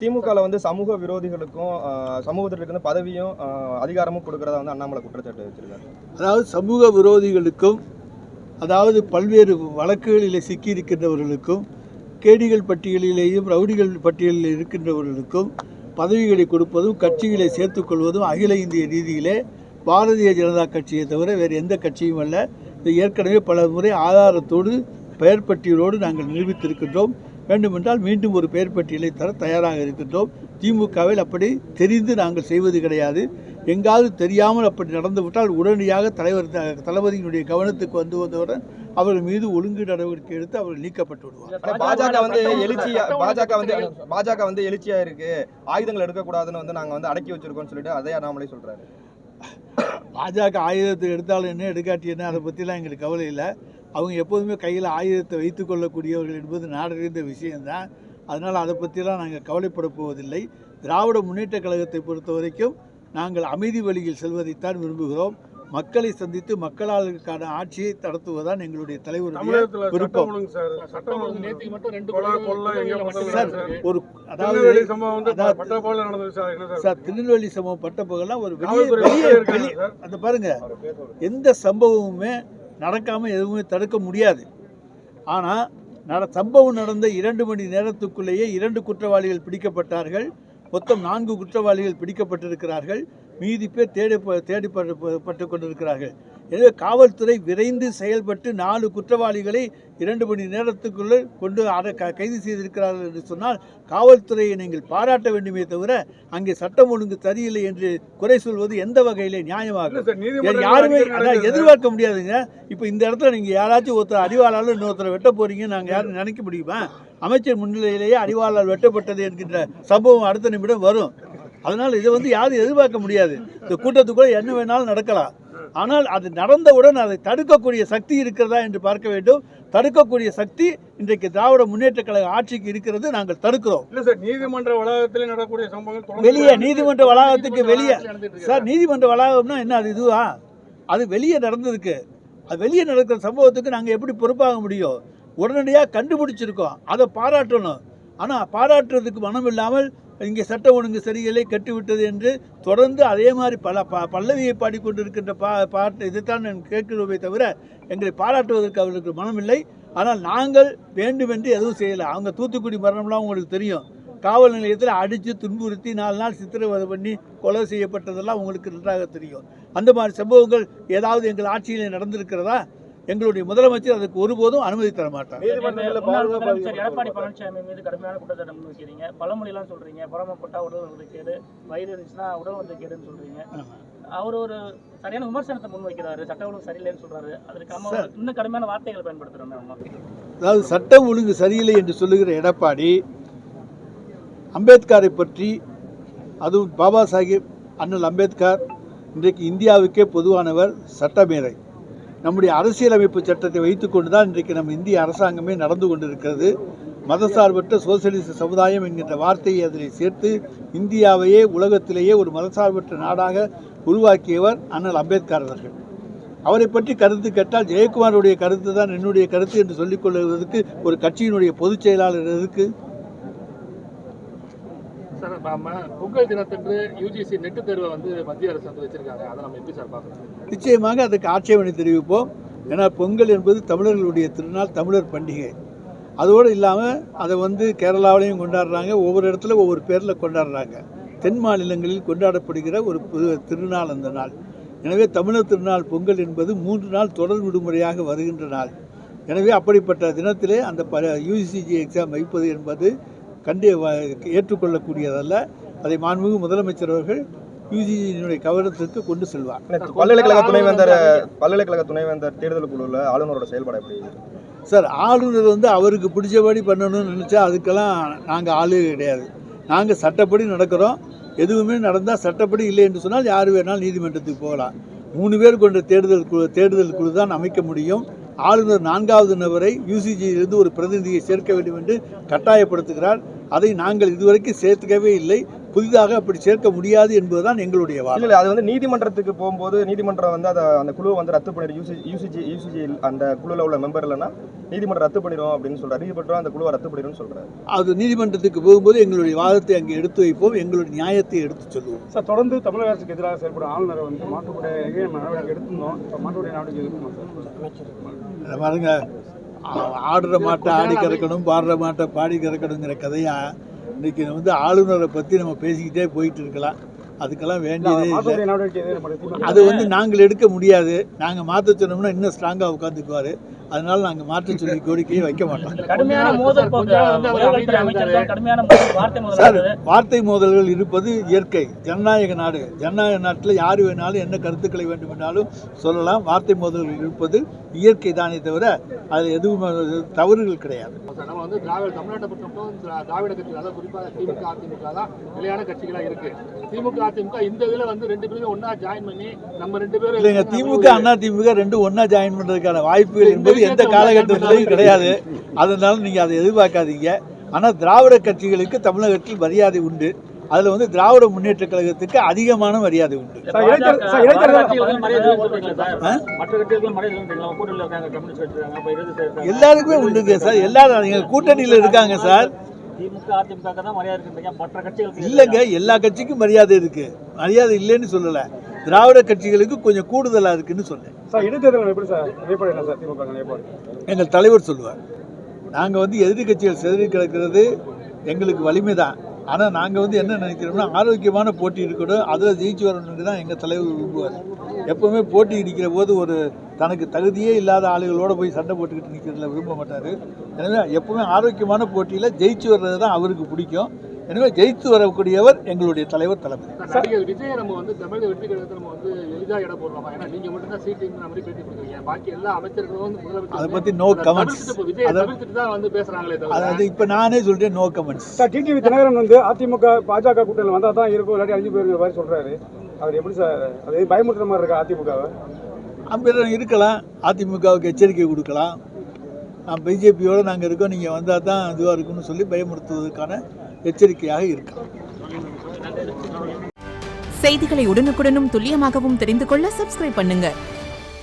திமுகல வந்து சமூக விரோதிகளுக்கும் சமூகத்திற்கு வந்து பதவியும் அதிகாரமும் கொடுக்கறதா வந்து அண்ணாமலை குற்றச்சாட்டு வச்சிருக்காரு. அதாவது சமூக விரோதிகளுக்கும் அதாவது பல்வேறு வழக்குகளில் சிக்கியிருக்கின்றவர்களுக்கும் கேடிகள் பட்டியலிலேயும் ரவுடிகள் பட்டியலில் இருக்கின்றவர்களுக்கும் பதவிகளை கொடுப்பதும் கட்சிகளை சேர்த்துக்கொள்வதும் அகில இந்திய ரீதியிலே பாரதிய ஜனதா கட்சியை தவிர வேறு எந்த கட்சியும் அல்ல. இது ஏற்கனவே பல முறை ஆதாரத்தோடு பெயர் பட்டியலோடு நாங்கள் நிரூபித்திருக்கின்றோம். வேண்டுமென்றால் மீண்டும் ஒரு பெயர் பட்டியலை தர தயாராக இருக்கின்றோம். திமுகவில் அப்படி தெரிந்து நாங்கள் செய்வது கிடையாது. எங்காவது தெரியாமல் அப்படி நடந்துவிட்டால் உடனடியாக தளபதியினுடைய கவனத்துக்கு வந்தவுடன் அவர்கள் மீது ஒழுங்கு நடவடிக்கை எடுத்து அவர்கள் நீக்கப்பட்டு விடுவார். பாஜக வந்து எழுச்சியா இருக்கு, ஆயுதங்கள் எடுக்கக்கூடாதுன்னு வந்து நாங்கள் வந்து அடக்கி வச்சிருக்கோம்னு சொல்லிட்டு அதே அண்ணாமலை சொல்றாரு. பாஜக ஆயுதத்தை எடுத்தாலும் என்ன எடுக்காட்டி என்ன அதை பற்றிலாம் எங்களுக்கு கவலை இல்லை. அவங்க எப்போதுமே கையில் ஆயுதத்தை வைத்து கொள்ளக்கூடியவர்கள் என்பது நாடறிந்த விஷயம்தான். அதனால் அதை பற்றிலாம் நாங்கள் கவலைப்பட போவதில்லை. திராவிட முன்னேற்ற கழகத்தை பொறுத்த வரைக்கும் நாங்கள் அமைதி வழியில் செல்வதைத்தான் விரும்புகிறோம். மக்களை சந்தித்து மக்களாளுக்கான ஆட்சியை நடத்துவதுதான் எங்களுடைய தலைவருடைய விருப்பம். ஒரு அதாவது சார் திருநெல்வேலி சம்பவம் பட்டப்பகலாம் ஒரு வெளியே அந்த பாருங்க, எந்த சம்பவமுமே நடக்காமல் எதுவுமே தடுக்க முடியாது. ஆனால் சம்பவம் நடந்த 2 மணி நேரத்துக்குள்ளேயே 2 குற்றவாளிகள் பிடிக்கப்பட்டார்கள். மொத்தம் 4 குற்றவாளிகள் பிடிக்கப்பட்டிருக்கிறார்கள். மீதி பேர் தேடிப்பட்டு கொண்டிருக்கிறார்கள். எனவே காவல்துறை விரைந்து செயல்பட்டு 4 குற்றவாளிகளை 2 மணி நேரத்துக்குள்ளே கொண்டு கைது செய்திருக்கிறார்கள் என்று சொன்னால் காவல்துறையை நீங்கள் பாராட்ட வேண்டுமே தவிர அங்கே சட்டம் ஒழுங்கு சரியில்லை என்று குறை சொல்வது எந்த வகையிலே நியாயமாகும்? யாருமே எதிர்பார்க்க முடியாதுங்க. இப்போ இந்த இடத்துல நீங்கள் யாராச்சும் ஒருத்தர் அறிவாளாலும் இன்னொருத்தரை வெட்ட போறீங்க நாங்கள் யாரும் நினைக்க முடியுமா? அமைச்சர் முன்னிலையிலேயே அறிவாளால் வெட்டப்பட்டது என்கின்ற சம்பவம் அடுத்த நிமிடம் வரும். அதனால் இதை வந்து யாரும் எதிர்பார்க்க முடியாது. இந்த கூட்டத்துக்குள்ள என்ன வேணாலும் நடக்கலாம். ஆனால் அது நடந்தவுடன் அதை தடுக்கக்கூடிய சக்தி இருக்கிறதா என்று பார்க்க வேண்டும். தடுக்கக்கூடிய சக்தி இன்றைக்கு திராவிட முன்னேற்ற கழக ஆட்சிக்கு இருக்கிறது. நாங்கள் தடுக்கிறோம். இல்ல சார், நீதிமன்ற வளாகத்தில் நடக்கக்கூடிய சம்பவங்கள் வெளியே நீதிமன்ற வளாகத்துக்கு வெளியே சார், நீதிமன்ற வளாகம்னா என்ன? அது இதுவா? அது வெளியே நடந்ததுக்கு, அது வெளியே நடக்கிற சம்பவத்துக்கு நாங்கள் எப்படி பொறுப்பாக முடியும்? உடனடியாக கண்டுபிடிச்சிருக்கோம், அதை பாராட்டணும். ஆனால் பாராட்டுறதுக்கு மனம் இல்லாமல் இங்கே சட்டம் ஒழுங்கு சரிகளை கட்டிவிட்டது என்று தொடர்ந்து அதே மாதிரி பல்லவியை பாடிக்கொண்டிருக்கின்ற பாட்டு இதைத்தான் நான் கேட்கிறோமே தவிர எங்களை பாராட்டுவதற்கு அவர்களுக்கு மனமில்லை. ஆனால் நாங்கள் வேண்டுமென்று எதுவும் செய்யலை. அவங்க தூத்துக்குடி மரணம்லாம் உங்களுக்கு தெரியும். காவல் நிலையத்தில் அடித்து துன்புறுத்தி 4 நாள் சித்திரவதை பண்ணி கொலை செய்யப்பட்டதெல்லாம் உங்களுக்கு நன்றாக தெரியும். அந்த மாதிரி சம்பவங்கள் ஏதாவது எங்கள் ஆட்சியில் நடந்திருக்கிறதா? எங்களுடைய முதலமைச்சர் அதுக்கு ஒருபோதும் அனுமதி தர மாட்டார். எடப்பாடி பழனிசாமி மீது கடுமையான குற்றச்சாட்டு முன்வைக்கிறீங்க. பழமொழிலாம் சொல்றீங்க, புறமப்பட்டா உடல் வந்து கேடு, வயிறு இருந்துச்சுன்னா உடல் வந்து கேடுன்னு சொல்றீங்க. அவர் ஒரு சரியான விமர்சனத்தை முன்வைக்கிறாரு, சட்ட ஒழுங்கு சரியில்லைன்னு சொல்றாரு. அதுக்கு இன்னும் கடுமையான வார்த்தைகளை பயன்படுத்துறோம். அதாவது சட்டம் ஒழுங்கு சரியில்லை என்று சொல்லுகிற எடப்பாடி அம்பேத்கரை பற்றி, அதுவும் பாபா சாஹிப் அண்ணல் அம்பேத்கர் இன்றைக்கு இந்தியாவுக்கே பொதுவானவர், சட்டமேதை. நம்முடைய அரசியலமைப்பு சட்டத்தை வைத்துக்கொண்டு தான் இன்றைக்கு நம்ம இந்திய அரசாங்கமே நடந்து கொண்டிருக்கிறது. மதசார்பற்ற சோசியலிச சமுதாயம் என்கின்ற வார்த்தையை அதில் சேர்த்து இந்தியாவையே உலகத்திலேயே ஒரு மதசார்பற்ற நாடாக உருவாக்கியவர் அண்ணல் அம்பேத்கர் அவர்கள். அவரை பற்றி கருத்து கேட்டால் ஜெயக்குமாருடைய கருத்து தான் என்னுடைய கருத்து என்று சொல்லிக் கொள்வதற்கு ஒரு கட்சியினுடைய பொதுச் செயலாளர் எதுக்கு? பொங்கல் தினத்தன்று யுஜிசி நெட்டு தேர்வை வந்து மத்திய அரசு வந்து வச்சிருக்காங்க. அதை நம்ம எப்படி சார் பார்க்கணும்? நிச்சயமாக அதுக்கு ஆட்சேபனை தெரிவிப்போம். ஏன்னா பொங்கல் என்பது தமிழர்களுடைய திருநாள், தமிழர் பண்டிகை. அதோடு இல்லாமல் அதை வந்து கேரளாவிலையும் கொண்டாடுறாங்க, ஒவ்வொரு இடத்துல ஒவ்வொரு பேரில் கொண்டாடுறாங்க. தென் மாநிலங்களில் கொண்டாடப்படுகிற ஒரு திருநாள் அந்த நாள். எனவே தமிழர் திருநாள் பொங்கல் என்பது 3 நாள் தொடர் விடுமுறையாக வருகின்ற நாள். எனவே அப்படிப்பட்ட தினத்திலே அந்த யுஜிசி எக்ஸாம் வைப்பது என்பது ஏற்றுக்கொள்ளக்கூடியதல்ல. அதை மாண்புமிகு முதலமைச்சர் அவர்கள் யுஜிசியினுடைய கவனத்திற்கு கொண்டு செல்வார். பல்கலைக்கழக துணைவேந்தர் தேர்தல் குழுவில் ஆளுநரோட செயல்பாடு எப்படி சார்? ஆளுநர் வந்து அவருக்கு பிடிச்சபடி பண்ணணும்னு நினச்சா அதுக்கெல்லாம் நாங்கள் ஆளு கிடையாது. நாங்கள் சட்டப்படி நடக்கிறோம். எதுவுமே நடந்தால் சட்டப்படி இல்லை என்று சொன்னால் யார் வேணாலும் நீதிமன்றத்துக்கு போகலாம். 3 பேர் கொண்ட தேர்தல் குழு தான் அமைக்க முடியும். ஆளுநர் 4வது நபரை யுஜிசியிலிருந்து ஒரு பிரதிநிதியை சேர்க்க வேண்டும் என்று கட்டாயப்படுத்துகிறார். அதை நாங்கள் இதுவரைக்கும் சேர்த்துக்கவே இல்லை. புதிதாக அப்படி சேர்க்க முடியாது என்பதுதான் எங்களுடைய வாதம். இல்லை அது வந்து நீதிமன்றத்துக்கு போகும்போது நீதிமன்றம் வந்து அதை அந்த குழுவை வந்து ரத்து பண்ணிடும். யூசிஜி அந்த குழுவில் உள்ள மெம்பர் இல்லைன்னா நீதிமன்றம் ரத்து பண்ணிடும் அப்படின்னு சொல்றாரு. நீதிமன்றம் அந்த குழுவை ரத்து பண்ணிடும்னு சொல்றாரு. அது நீதிமன்றத்துக்கு போகும்போது எங்களுடைய வாதத்தை அங்கே எடுத்து வைப்போம், எங்களுடைய நியாயத்தை எடுத்து சொல்லுவோம். சார், தொடர்ந்து தமிழக அரசுக்கு எதிராக செயல்படும் ஆளுநரை வந்து மாற்றக்கூடிய நடவடிக்கை எடுத்திருந்தோம். மாற்றக்கூடிய நடவடிக்கை எடுக்கணும் பாருங்க, ஆடுற மாட்டை ஆடி கறக்கணும், பாடுற மாட்டை பாடி கறக்கணுங்கிற கதையா இன்னைக்கு வந்து ஆளுநரை பற்றி நம்ம பேசிக்கிட்டே போயிட்டு இருக்கலாம். அதுக்கெல்லாம் வேண்டியதே இல்லை. அது வந்து நாங்கள் எடுக்க முடியாது. நாங்கள் மாற்ற சொன்னோம்னா இன்னும் ஸ்ட்ராங்காக உட்காந்துக்குவார். அதனால நாங்கள் மாற்ற சொல்லி கோரிக்கையை வைக்க மாட்டோம். சார், வார்த்தை மோதல்கள் இருப்பது இயற்கை. ஜனநாயக நாடு. ஜனநாயக நாட்டில் யார் வேணாலும் என்ன கருத்துக்களை வேண்டும் என்றாலும் சொல்லலாம். வார்த்தை மோதல்கள் இருப்பது இயற்கை தானே தவிர அதில் எதுவும் தவறுகள் கிடையாது. நம்ம வந்து தமிழ்நாட்டை பொறுத்தவரைக்கும் திராவிட கட்சிகள், அதாவது குறிப்பாக திமுக அதிமுக தான் நிலையான கட்சிகளா இருக்கு. திமுக அதிமுக இந்த இதுல வந்து ரெண்டு பேரும் ஒன்னா ஜாயின் பண்ணி நம்ம ரெண்டு பேரும் இல்லைங்க, திமுக அண்ணா திமுக ரெண்டும் ஒன்னா ஜாயின் பண்றதுக்கான வாய்ப்புகள் என்பது எந்த காலகட்டத்திலையும் கிடையாது. அதனால நீங்க அதை எதிர்பார்க்காதீங்க. ஆனா திராவிட கட்சிகளுக்கு தமிழகத்தில் மரியாதை உண்டு. அதுல வந்து திராவிட முன்னேற்ற கழகத்துக்கு அதிகமான மரியாதை உண்டு. எல்லாருக்குமே உண்டுங்க சார். எல்லாரும் கூட்டணியில இருக்காங்க சார். இல்லைங்க, எல்லா கட்சிக்கும் மரியாதை இருக்கு. மரியாதை இல்லைன்னு சொல்லல. திராவிட கட்சிகளுக்கு கொஞ்சம் கூடுதலா இருக்குன்னு சொன்னேன். எங்கள் தலைவர் சொல்லுவார், நாங்க வந்து எதிரி கட்சிகள் சிதறி கிடக்கிறது எங்களுக்கு வலிமை தான். ஆனால் நாங்கள் வந்து என்ன நினைக்கிறோம்னா ஆரோக்கியமான போட்டி இருக்கணும், அதில் ஜெயிச்சு வரணுன்னு தான் எங்கள் தலைவர் விரும்புவார். எப்போவுமே போட்டி இடிக்கிற போது ஒரு தனக்கு தகுதியே இல்லாத ஆளுகளோடு போய் சண்டை போட்டுக்கிட்டு நிற்கிறதுல விரும்ப மாட்டார். எனவே எப்போவுமே ஆரோக்கியமான போட்டியில் ஜெயிச்சு வர்றது தான் அவருக்கு பிடிக்கும். எனவே ஜெயித்து வரக்கூடியவர் எங்களுடைய தலைவர் தளபதி. விஜய் நம்ம வந்து தமிழக வெற்றி கழகத்தில் நம்ம வந்து எளிதாக இடம் போடலாமா? ஏன்னா நீங்க மட்டும் தான் சீட்டிங் மாதிரி பேட்டி கொடுக்குறீங்க, பாக்கி எல்லா அமைச்சர்களும் வந்து முதலமைச்சர் அதை பற்றி நோ கமெண்ட்ஸ். தான் வந்து பேசுறாங்களே. அதாவது இப்போ நானே சொல்றேன், no comments. Sir, TTV Dhinakaran வந்து அதிமுக பாஜக கூட்டணியில் வந்தால் தான் இருக்கும், இல்லாட்டி அழிஞ்சு போயிருக்கிற மாதிரி சொல்றாரு. அவர் எப்படி சார் அது பயமுறுத்துற மாதிரி இருக்கா அதிமுகவை? அப்படி இருக்கலாம். அதிமுகவுக்கு எச்சரிக்கை கொடுக்கலாம். பிஜேபியோடு நாங்கள் இருக்கோம், நீங்கள் வந்தால் தான் இதுவாக இருக்குன்னு சொல்லி பயமுறுத்துவதற்கான எச்சரிக்கையாக இருக்கலாம். செய்திகளை உடனுக்குடனும் துல்லியமாகவும் தெரிந்து கொள்ள சப்ஸ்கிரைப் பண்ணுங்க.